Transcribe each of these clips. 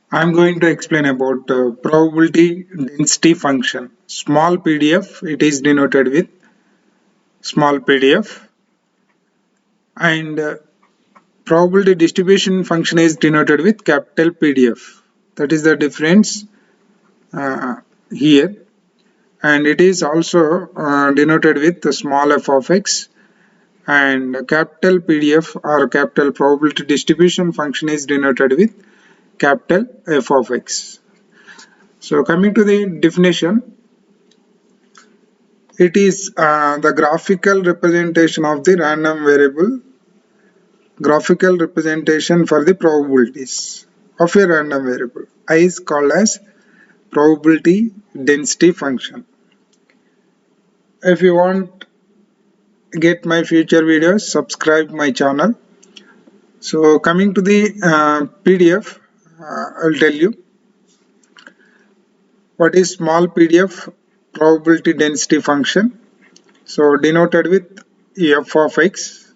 I'm going to explain about probability density function. Small PDF, it is denoted with small PDF, and probability distribution function is denoted with capital PDF. That is the difference uh, here, and it is also denoted with the small f of x, and capital PDF or capital probability distribution function is denoted with capital F of x. So coming to the definition, it is the graphical representation of the random variable, graphical representation for the probabilities of a random variable. I is called as probability density function. If you want get my future videos, subscribe my channel. So coming to the PDF, I'll tell you what is small PDF probability density function. So denoted with f of x,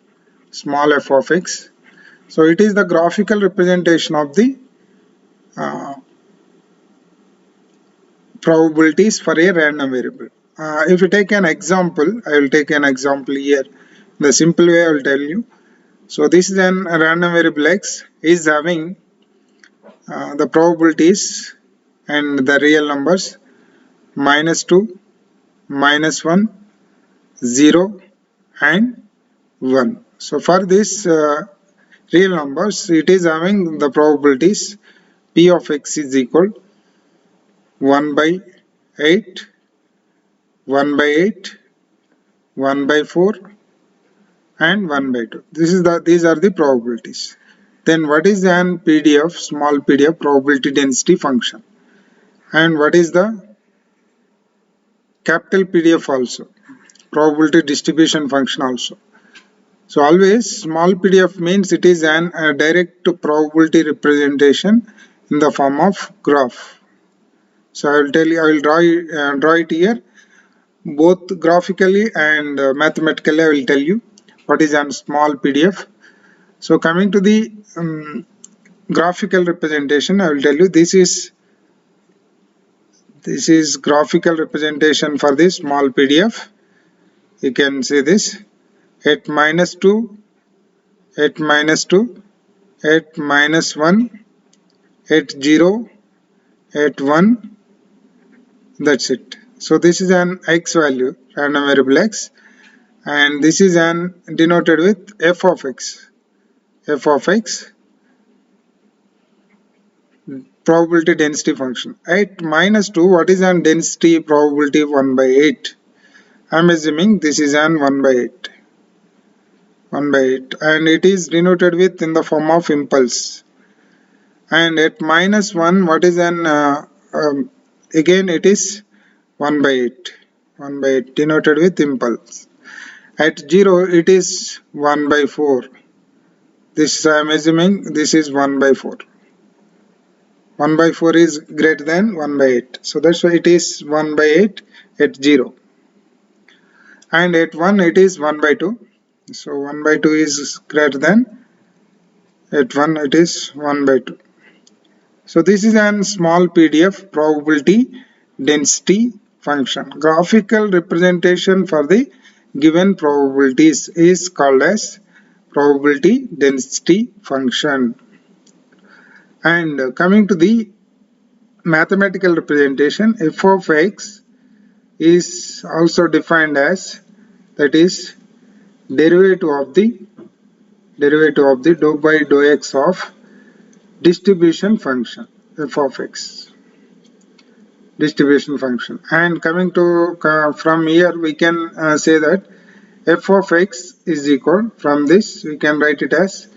small f of x. So it is the graphical representation of the uh, probabilities for a random variable. If you take an example, I will take an example here. The simple way I will tell you. So this is a random variable x is having the probabilities and the real numbers -2, -1, 0 and 1. So for this real numbers, it is having the probabilities p of x is equal 1 by 8, 1 by 8, 1 by 4 and 1 by 2. These are the probabilities. Then what is an PDF, small PDF probability density function? And what is the capital PDF also? Probability distribution function also. So always small PDF means it is a direct probability representation in the form of graph. So I will tell you, I will draw it here, both graphically and mathematically. I will tell you what is a small PDF. So coming to the graphical representation, I will tell you this is graphical representation for this small PDF. You can see this at -2, at -2, at -1, at 0, at 1. That's it. So this is an x value, random variable x, and this is an denoted with f of x. F of x, probability density function. At -2, what is an density probability 1 by 8? I am assuming this is an 1 by 8. 1 by 8, and it is denoted with in the form of impulse. And at -1, what is an again it is 1 by 8. 1 by 8 denoted with impulse. At 0, it is 1 by 4. This I am assuming this is 1 by 4. 1 by 4 is greater than 1 by 8. So that's why it is 1 by 8 at 0. And at 1 it is 1 by 2. So 1 by 2 is greater than, at 1 it is 1 by 2. So this is a small PDF probability density function. Graphical representation for the given probabilities is called as probability density function. And coming to the mathematical representation, f of x is also defined as, that is, derivative of the dou by dou x of distribution function, f of x, distribution function. And coming to from here we can say that f of x is equal, from this we can write it as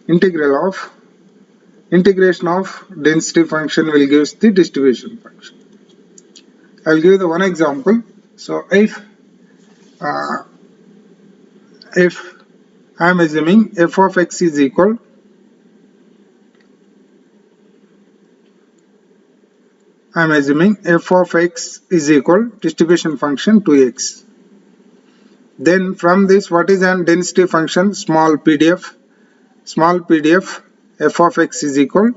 integration of density function will give the distribution function. I'll give the one example. So if I am assuming f of x is equal, distribution function 2x. Then from this, what is an density function? Small PDF f of x is equal.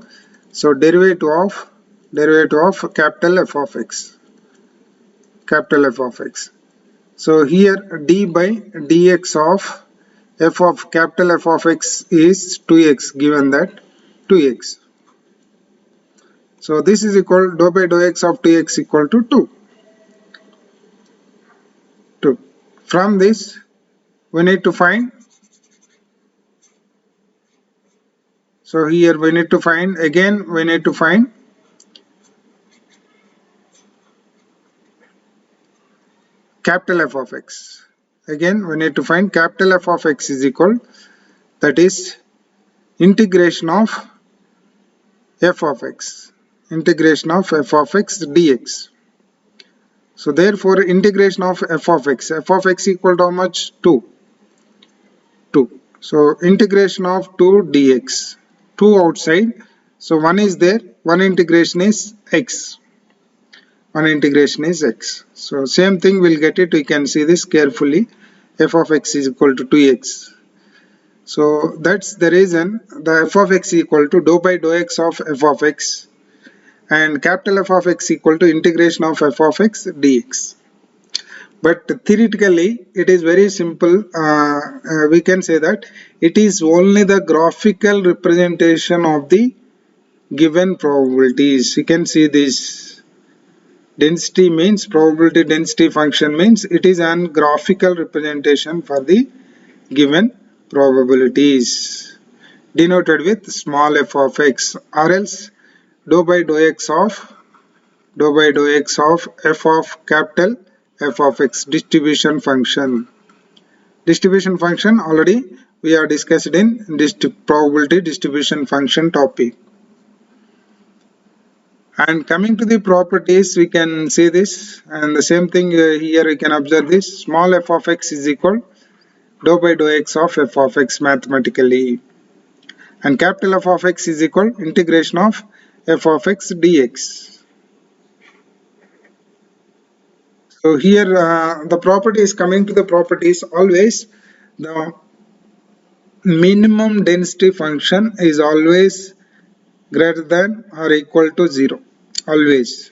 So derivative of capital F of x. Capital F of x. So here d by dx of f of capital F of x is 2x, given that 2x. So this is equal dou by dou x of 2x equal to 2. 2. From this we need to find, so here we need to find capital F of x. Again we need to find capital F of x is equal, that is integration of f of x. Integration of f of x dx. So therefore integration of f of x equal to how much? 2. 2. So integration of 2 dx. 2 outside. So 1 is there. One integration is x. One integration is x. So same thing we'll get it. We can see this carefully. F of x is equal to 2x. So that's the reason the f of x equal to dou by dou x of f of x, and capital F of x equal to integration of f of x dx. But theoretically it is very simple. We can say that it is only the graphical representation of the given probabilities. You can see this density means, probability density function means, it is an graphical representation for the given probabilities, denoted with small f of x, or else dou by dou x of f of capital F of x, distribution function. Distribution function already we are discussed in probability distribution function topic. And coming to the properties, we can see this, and the same thing here we can observe this. Small f of x is equal dou by dou x of f of x mathematically, and capital F of x is equal integration of f of x dx. So here the properties, coming to the properties, always the minimum density function is always greater than or equal to 0. Always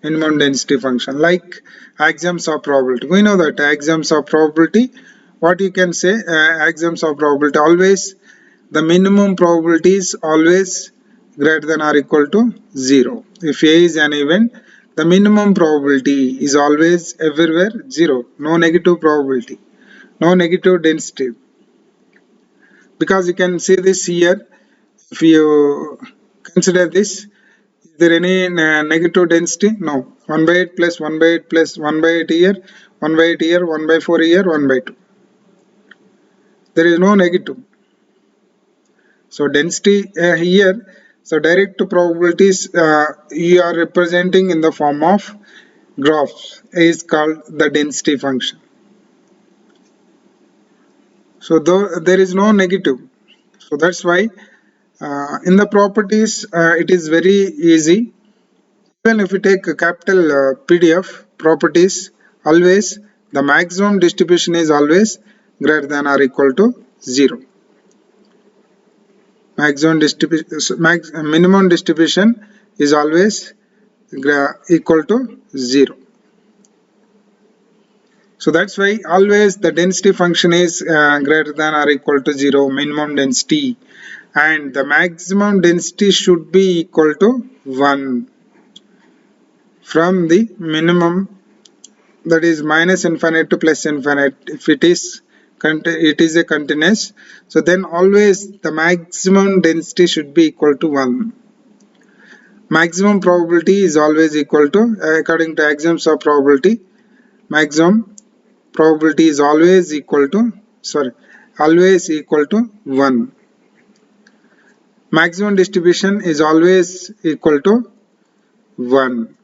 minimum density function, like axioms of probability. We know that axioms of probability, what you can say, axioms of probability, always the minimum probability is always greater than or equal to 0. If A is an event, the minimum probability is always everywhere 0. No negative probability, no negative density. Because you can see this here, if you consider this, is there any negative density? No. 1 by 8 plus 1 by 8 plus 1 by 8 here, 1 by 8 here, 1 by 4 here, 1 by 2. There is no negative. So density here, so direct probabilities you are representing in the form of graphs is called the density function. So though there is no negative, so that's why in the properties it is very easy. Even if you take a capital PDF properties, always the maximum distribution is always greater than or equal to 0. Maximum distribution, minimum distribution is always equal to 0. So that's why always the density function is greater than or equal to 0, minimum density, and the maximum density should be equal to 1 from the minimum, that is minus infinite to plus infinite. If it is a continuous, so then always the maximum density should be equal to 1. Maximum probability is always equal to, according to axioms of probability, maximum probability is always equal to, always equal to 1. Maximum distribution is always equal to 1.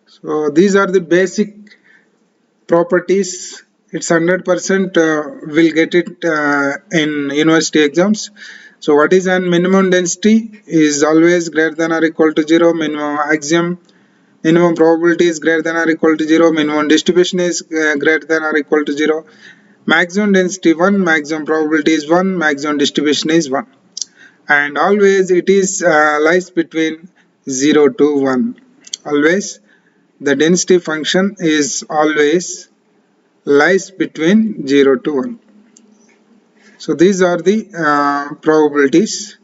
So these are the basic properties. It's 100% will get it in university exams. So what is an minimum density is always greater than or equal to 0. Minimum axiom, minimum probability is greater than or equal to 0. Minimum distribution is greater than or equal to 0. Maximum density 1, maximum probability is 1, maximum distribution is 1. and always it is lies between 0 to 1. Always the density function is always lies between 0 to 1. So these are the probabilities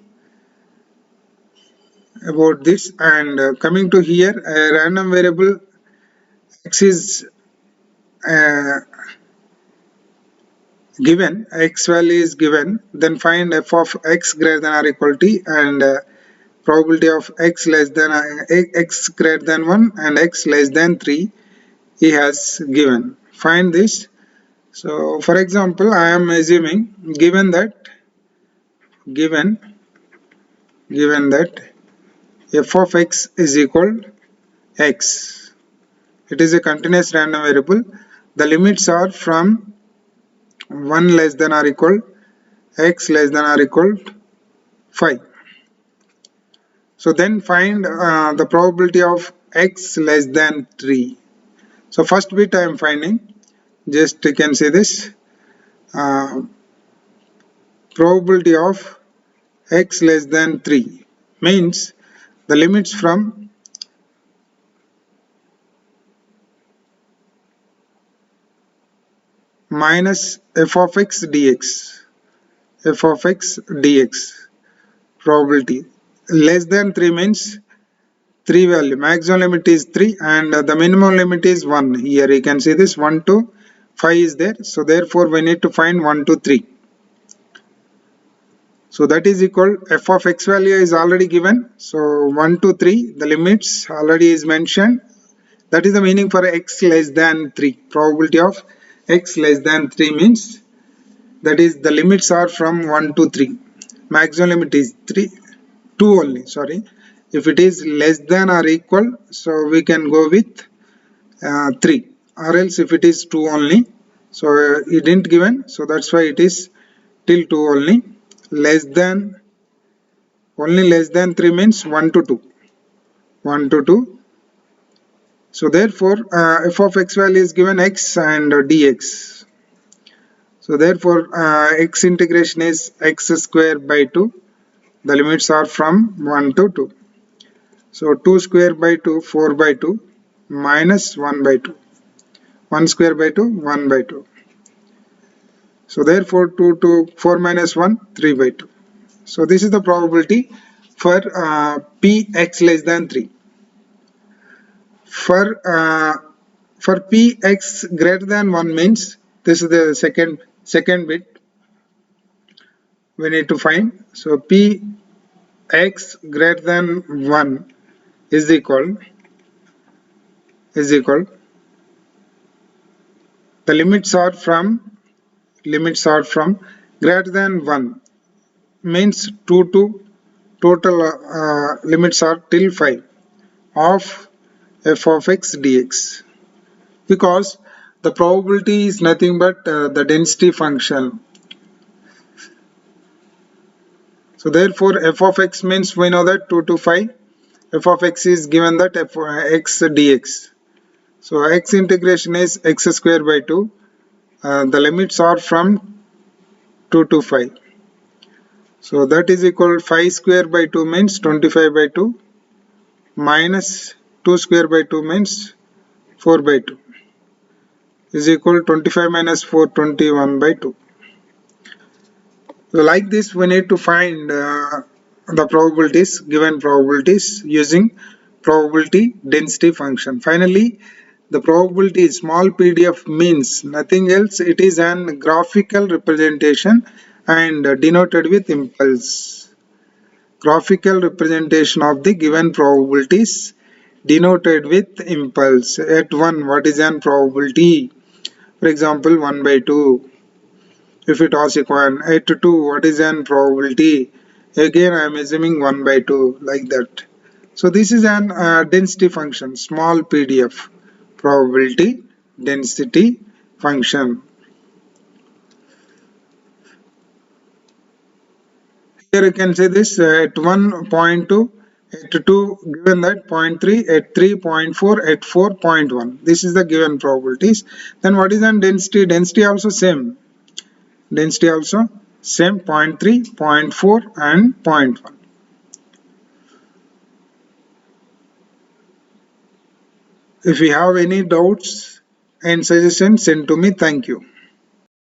about this. And coming to here, a random variable x is uh, given, x value is given, then find f of x greater than or equal to, and probability of x less than x greater than 1 and x less than 3 he has given. Find this. So for example, I am assuming given given that f of x is equal x. It is a continuous random variable. The limits are from 1 less than or equal x less than or equal 5. So then find the probability of x less than 3. So first bit I am finding, just you can say this, uh, probability of x less than 3 means the limits from minus f of x dx, f of x dx probability. Less than 3 means 3 value, maximum limit is 3 and the minimum limit is 1. Here you can see this 1 to 5 is there, so therefore we need to find 1 to 3. So that is equal, f of x value is already given, so 1 to 3 the limits already is mentioned. That is the meaning for x less than 3. Probability of x less than 3 means that is the limits are from 1 to 3. Maximum limit is 3, 2 only, sorry. If it is less than or equal, so we can go with 3, or else if it is 2 only, so it didn't given, so that's why it is till 2 only. Less than, only less than 3 means 1 to 2, 1 to 2. So therefore f of x value is given x and dx. So therefore x integration is x square by 2. The limits are from 1 to 2. So 2 square by 2, 4 by 2 minus 1 by 2. 1 square by 2, 1 by 2. So therefore 2 to 4 minus 1, 3 by 2. So this is the probability for px less than 3. For px greater than 1 means, this is the second bit we need to find. So px greater than 1 is equal the limits are from greater than 1 means 2 to total limits are till 5 of f of x dx, because the probability is nothing but the density function. So therefore f of x means we know that 2 to 5, f of x is given that f x dx. So x integration is x square by 2. The limits are from 2 to 5. So that is equal 5 square by 2 means 25 by 2 minus 2 square by 2 means 4 by 2 is equal 25 minus 4, 21 by 2. So like this we need to find the probabilities, given probabilities using probability density function. Finally, the probability small pdf means nothing else, it is an graphical representation and denoted with impulse. Graphical representation of the given probabilities denoted with impulse. At 1, what is an probability? For example, 1 by 2. If it was equal at 2, what is an probability? Again, I am assuming 1 by 2, like that. So this is an density function, small pdf, probability density function. Here you can say this at 1.2, at 2 given that 0.3, at 3.4, at 4.1. This is the given probabilities. Then what is an density? Density also same. Density also Same 0.3, 0.4 and 0.1. If you have any doubts and suggestions, send to me. Thank you.